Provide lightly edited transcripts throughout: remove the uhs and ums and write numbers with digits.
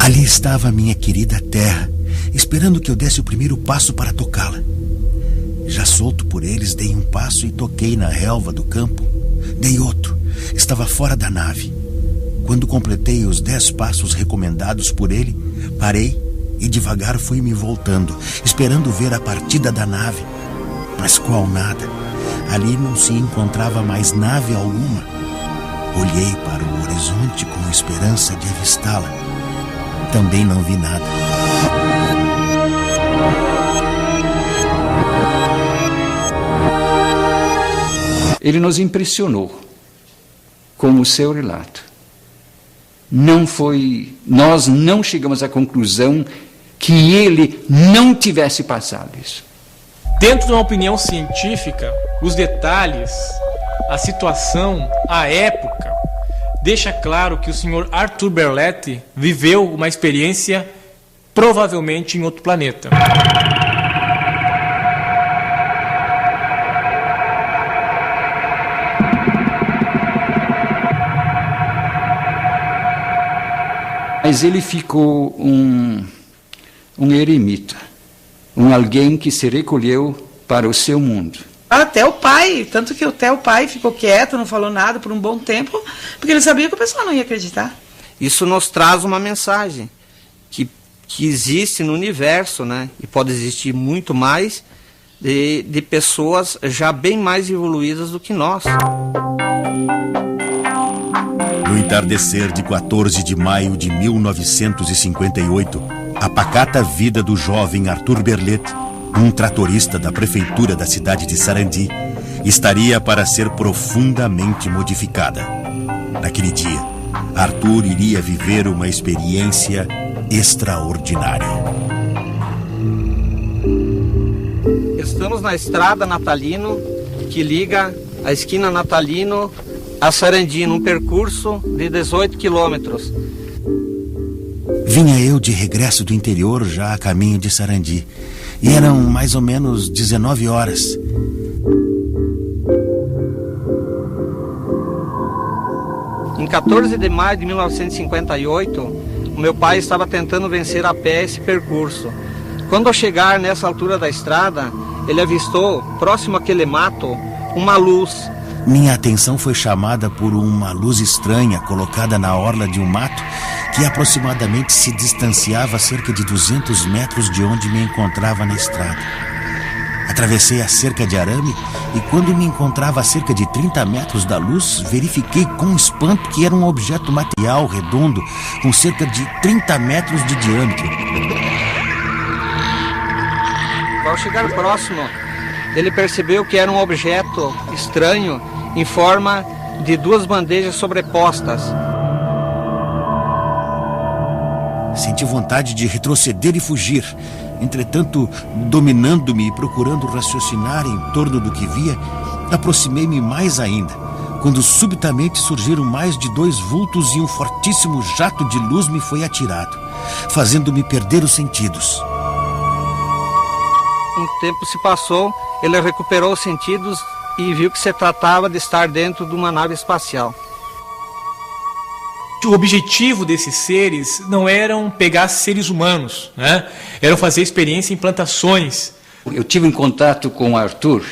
Ali estava a minha querida terra, esperando que eu desse o primeiro passo para tocá-la. Já solto por eles, dei um passo e toquei na relva do campo. Dei outro. Estava fora da nave. Quando completei os 10 passos recomendados por ele, parei e devagar fui me voltando, esperando ver a partida da nave. Mas qual nada. Ali não se encontrava mais nave alguma. Olhei para o horizonte com esperança de avistá-la. Também não vi nada. Ele nos impressionou com o seu relato. Nós não chegamos à conclusão que ele não tivesse passado isso. Dentro de uma opinião científica, os detalhes, a situação, a época, deixa claro que o senhor Arthur Berletti viveu uma experiência provavelmente em outro planeta. Mas ele ficou um eremita, alguém que se recolheu para o seu mundo. Até o pai, tanto que até o pai ficou quieto, não falou nada por um bom tempo, porque ele sabia que o pessoal não ia acreditar. Isso nos traz uma mensagem que existe no universo, né? E pode existir muito mais de pessoas já bem mais evoluídas do que nós. No entardecer de 14 de maio de 1958, a pacata vida do jovem Arthur Berletti, um tratorista da prefeitura da cidade de Sarandi, estaria para ser profundamente modificada. Naquele dia, Arthur iria viver uma experiência extraordinária. Estamos na estrada Natalino, que liga a esquina Natalino a Sarandi, num percurso de 18 quilômetros. Vinha eu de regresso do interior, já a caminho de Sarandi. E eram mais ou menos 19 horas. Em 14 de maio de 1958, o meu pai estava tentando vencer a pé esse percurso. Quando ao chegar nessa altura da estrada, ele avistou, próximo àquele mato, uma luz. Minha atenção foi chamada por uma luz estranha colocada na orla de um mato que aproximadamente se distanciava a cerca de 200 metros de onde me encontrava na estrada. Atravessei a cerca de arame e quando me encontrava a cerca de 30 metros da luz, verifiquei com espanto que era um objeto material redondo com cerca de 30 metros de diâmetro. Ao chegar próximo, ele percebeu que era um objeto estranho em forma de 2 bandejas sobrepostas. Senti vontade de retroceder e fugir. Entretanto, dominando-me e procurando raciocinar em torno do que via, aproximei-me mais ainda, quando subitamente surgiram mais de 2 vultos e um fortíssimo jato de luz me foi atirado, fazendo-me perder os sentidos. Um tempo se passou, ele recuperou os sentidos e viu que se tratava de estar dentro de uma nave espacial. O objetivo desses seres não eram pegar seres humanos, né? Eram fazer experiência em plantações. Eu tive um contato com o Arthur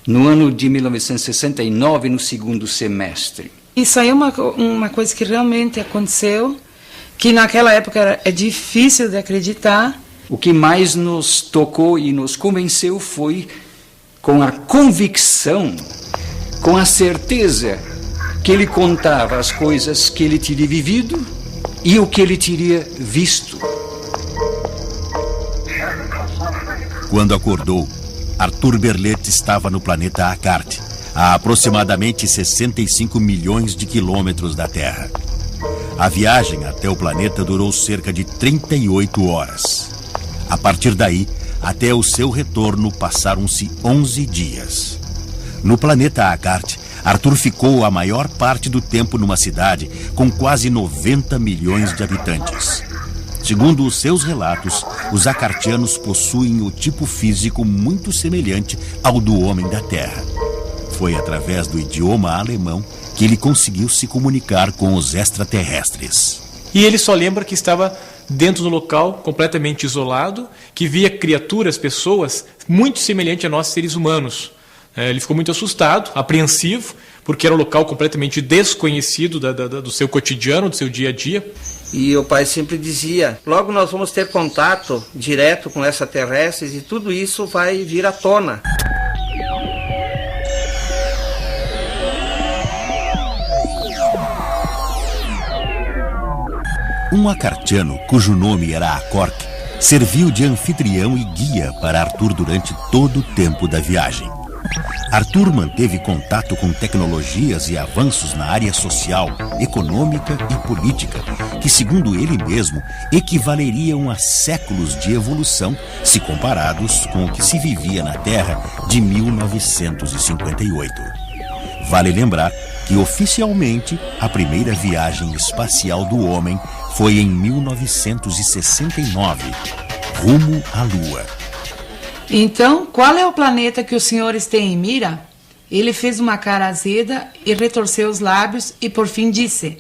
no ano de 1969, no 2º semestre. Isso aí é uma coisa que realmente aconteceu, que naquela época é difícil de acreditar. O que mais nos tocou e nos convenceu foi com a convicção, com a certeza que ele contava as coisas que ele teria vivido e o que ele teria visto. Quando acordou, Arthur Berletti estava no planeta Akart, a aproximadamente 65 milhões de quilômetros da Terra. A viagem até o planeta durou cerca de 38 horas. A partir daí, até o seu retorno, passaram-se 11 dias. No planeta Akart, Arthur ficou a maior parte do tempo numa cidade com quase 90 milhões de habitantes. Segundo os seus relatos, os acartianos possuem o tipo físico muito semelhante ao do homem da Terra. Foi através do idioma alemão que ele conseguiu se comunicar com os extraterrestres. E ele só lembra que estava dentro do local completamente isolado, que via criaturas, pessoas muito semelhantes a nós, seres humanos. Ele ficou muito assustado, apreensivo, porque era um local completamente desconhecido do seu cotidiano, do seu dia a dia. E o pai sempre dizia, logo nós vamos ter contato direto com extraterrestres e tudo isso vai vir à tona. Um acartiano, cujo nome era Acorc, serviu de anfitrião e guia para Arthur durante todo o tempo da viagem. Arthur manteve contato com tecnologias e avanços na área social, econômica e política, que, segundo ele mesmo, equivaleriam a séculos de evolução se comparados com o que se vivia na Terra de 1958. Vale lembrar que, oficialmente, a primeira viagem espacial do homem foi em 1969, rumo à Lua. Então, qual é o planeta que os senhores têm em mira? Ele fez uma cara azeda e retorceu os lábios e por fim disse: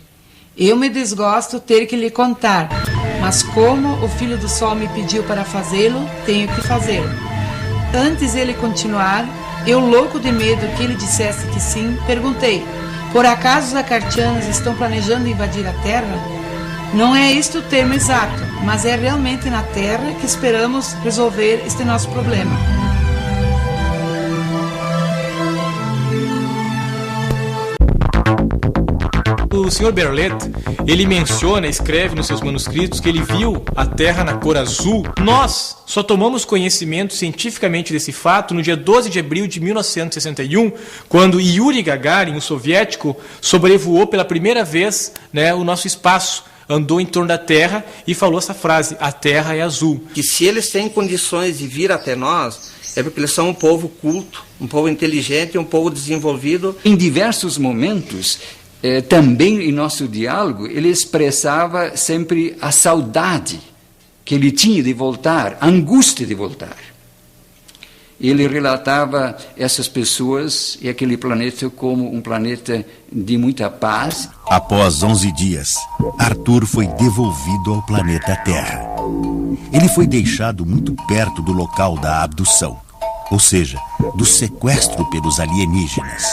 eu me desgosto ter que lhe contar, mas como o filho do sol me pediu para fazê-lo, tenho que fazê-lo. Antes ele continuar, eu, louco de medo que ele dissesse que sim, perguntei: por acaso os acartianos estão planejando invadir a Terra? Não é este o termo exato, mas é realmente na Terra que esperamos resolver este nosso problema. O Sr. Berlet, ele menciona, escreve nos seus manuscritos que ele viu a Terra na cor azul. Nós só tomamos conhecimento cientificamente desse fato no dia 12 de abril de 1961, quando Yuri Gagarin, o soviético, sobrevoou pela primeira vez, o nosso espaço. Andou em torno da Terra e falou essa frase: a Terra é azul. Que se eles têm condições de vir até nós, é porque eles são um povo culto, um povo inteligente, um povo desenvolvido. Em diversos momentos, também em nosso diálogo, ele expressava sempre a saudade que ele tinha de voltar, a angústia de voltar. Ele relatava essas pessoas e aquele planeta como um planeta de muita paz. Após 11 dias, Arthur foi devolvido ao planeta Terra. Ele foi deixado muito perto do local da abdução, ou seja, do sequestro pelos alienígenas.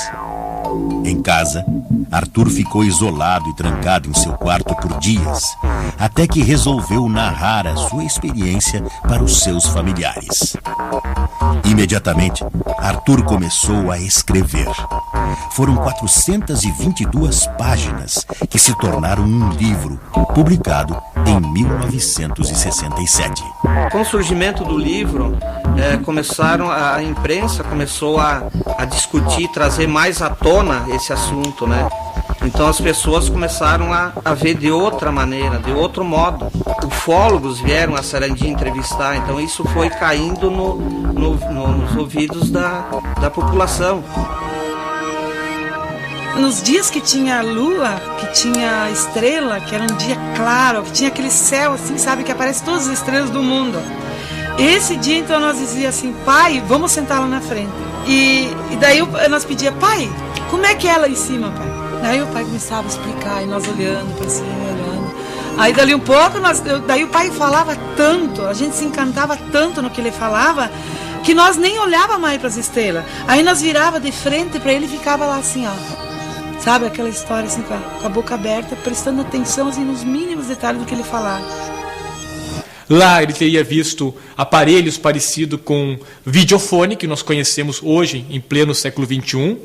Em casa, Arthur ficou isolado e trancado em seu quarto por dias, até que resolveu narrar a sua experiência para os seus familiares. Imediatamente, Arthur começou a escrever. Foram 422 páginas que se tornaram um livro, publicado em 1967. Com o surgimento do livro, a imprensa começou a discutir, trazer mais à tona esse assunto, Então as pessoas começaram a ver de outra maneira, de outro modo. Ufólogos vieram a Sarandi entrevistar, então isso foi caindo nos ouvidos da população. Nos dias que tinha lua, que tinha estrela, que era um dia claro, que tinha aquele céu assim, sabe, que aparece todas as estrelas do mundo. Esse dia, então, nós dizíamos assim: pai, vamos sentar lá na frente. E daí nós pedíamos: pai, como é que é lá em cima, pai? Daí o pai começava a explicar, e nós olhando para cima, olhando. Aí dali um pouco, daí o pai falava tanto, a gente se encantava tanto no que ele falava, que nós nem olhava mais para as estrelas. Aí nós virava de frente para ele e ficava lá assim, ó. Sabe, aquela história assim, com a boca aberta, prestando atenção assim, nos mínimos detalhes do que ele falava. Lá ele teria visto aparelhos parecidos com videofone, que nós conhecemos hoje, em pleno século XXI,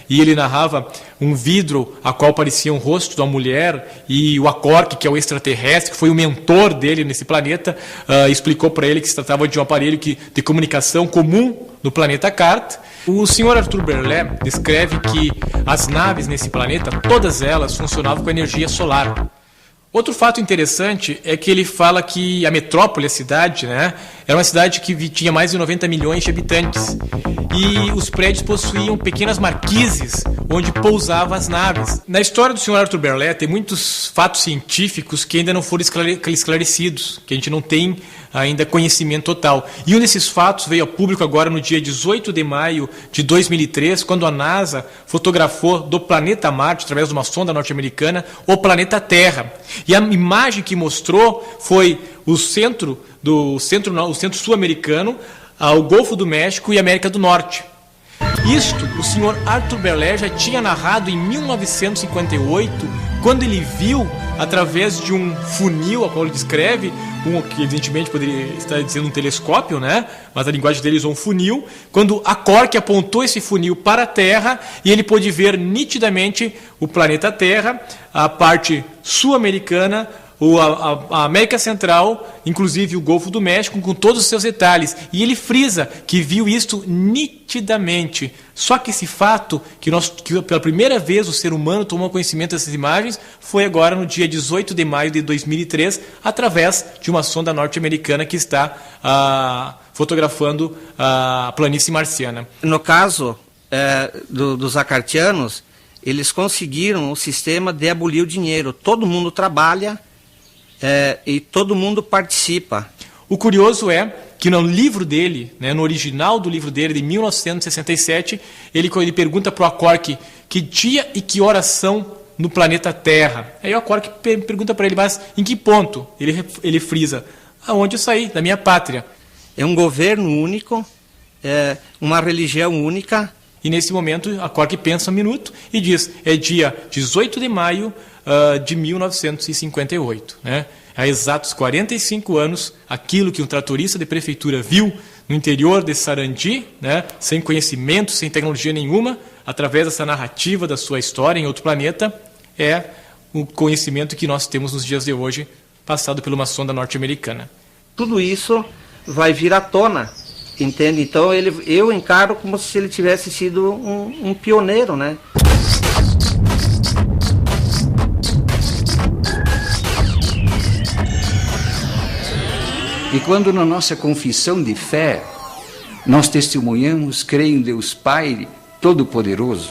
E ele narrava um vidro a qual parecia um rosto de uma mulher, e o Acorc, que é o extraterrestre, que foi o mentor dele nesse planeta, explicou para ele que se tratava de um aparelho de comunicação comum no planeta Cart. O Sr. Arthur Berlet descreve que as naves nesse planeta, todas elas funcionavam com energia solar. Outro fato interessante é que ele fala que a metrópole, a cidade, Era uma cidade que tinha mais de 90 milhões de habitantes. E os prédios possuíam pequenas marquises onde pousavam as naves. Na história do Sr. Arthur Berlet tem muitos fatos científicos que ainda não foram esclarecidos, que a gente não tem ainda conhecimento total. E um desses fatos veio ao público agora no dia 18 de maio de 2003, quando a NASA fotografou do planeta Marte, através de uma sonda norte-americana, o planeta Terra. E a imagem que mostrou foi o centro sul-americano, ao Golfo do México e América do Norte. Isto o Sr. Arthur Berlet já tinha narrado em 1958, quando ele viu, através de um funil, a qual ele descreve, que evidentemente poderia estar dizendo um telescópio, né? Mas a linguagem dele usou um funil, quando a Cork apontou esse funil para a Terra e ele pôde ver nitidamente o planeta Terra, a parte sul-americana, a América Central, inclusive o Golfo do México, com todos os seus detalhes. E ele frisa que viu isto nitidamente. Só que esse fato, que pela primeira vez o ser humano tomou conhecimento dessas imagens, foi agora no dia 18 de maio de 2003, através de uma sonda norte-americana que está fotografando a planície marciana. No caso dos acartianos, eles conseguiram o sistema de abolir o dinheiro. Todo mundo trabalha, e todo mundo participa. O curioso é que no livro dele, né, no original do livro dele, de 1967, ele pergunta para o Cork que dia e que horas são no planeta Terra. Aí o Cork pergunta para ele, mas em que ponto? Ele frisa, aonde eu saí, da minha pátria. É um governo único, uma religião única. E nesse momento a Cork pensa um minuto e diz, é dia 18 de maio de 1958. Né? Há exatos 45 anos, aquilo que um tratorista de prefeitura viu no interior de Sarandi, né, sem conhecimento, sem tecnologia nenhuma, através dessa narrativa da sua história em outro planeta, é o conhecimento que nós temos nos dias de hoje, passado por uma sonda norte-americana. Tudo isso vai vir à tona, entende? Então eu encaro como se ele tivesse sido um pioneiro, né? E quando na nossa confissão de fé nós testemunhamos, creio em Deus Pai Todo-Poderoso,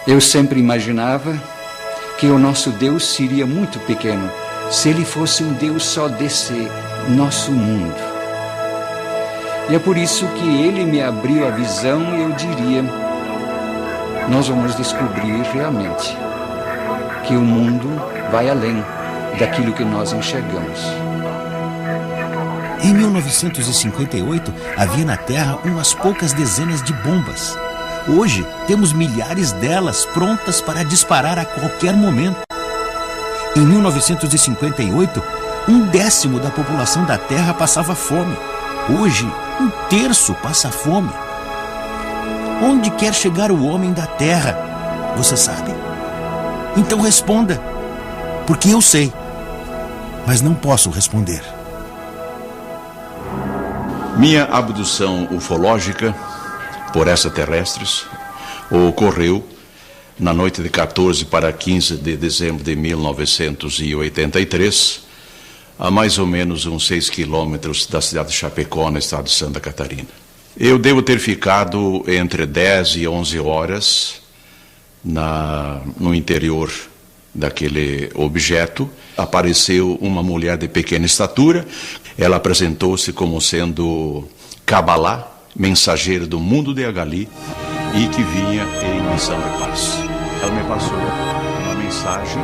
eu sempre imaginava que o nosso Deus seria muito pequeno se ele fosse um Deus só desse nosso mundo. E é por isso que ele me abriu a visão e eu diria, nós vamos descobrir realmente que o mundo vai além daquilo que nós enxergamos. Em 1958, havia na Terra umas poucas dezenas de bombas. Hoje, temos milhares delas prontas para disparar a qualquer momento. Em 1958, 1/10 da população da Terra passava fome. Hoje, 1/3 passa fome. Onde quer chegar o homem da Terra? Você sabe? Então responda, porque eu sei, mas não posso responder. Minha abdução ufológica por extraterrestres ocorreu na noite de 14 para 15 de dezembro de 1983, a mais ou menos uns 6 quilômetros da cidade de Chapecó, no estado de Santa Catarina. Eu devo ter ficado entre 10 e 11 horas no interior daquele objeto. Apareceu uma mulher de pequena estatura. Ela apresentou-se como sendo Kabbalah, mensageira do mundo de Agali, e que vinha em missão de paz. Ela me passou uma mensagem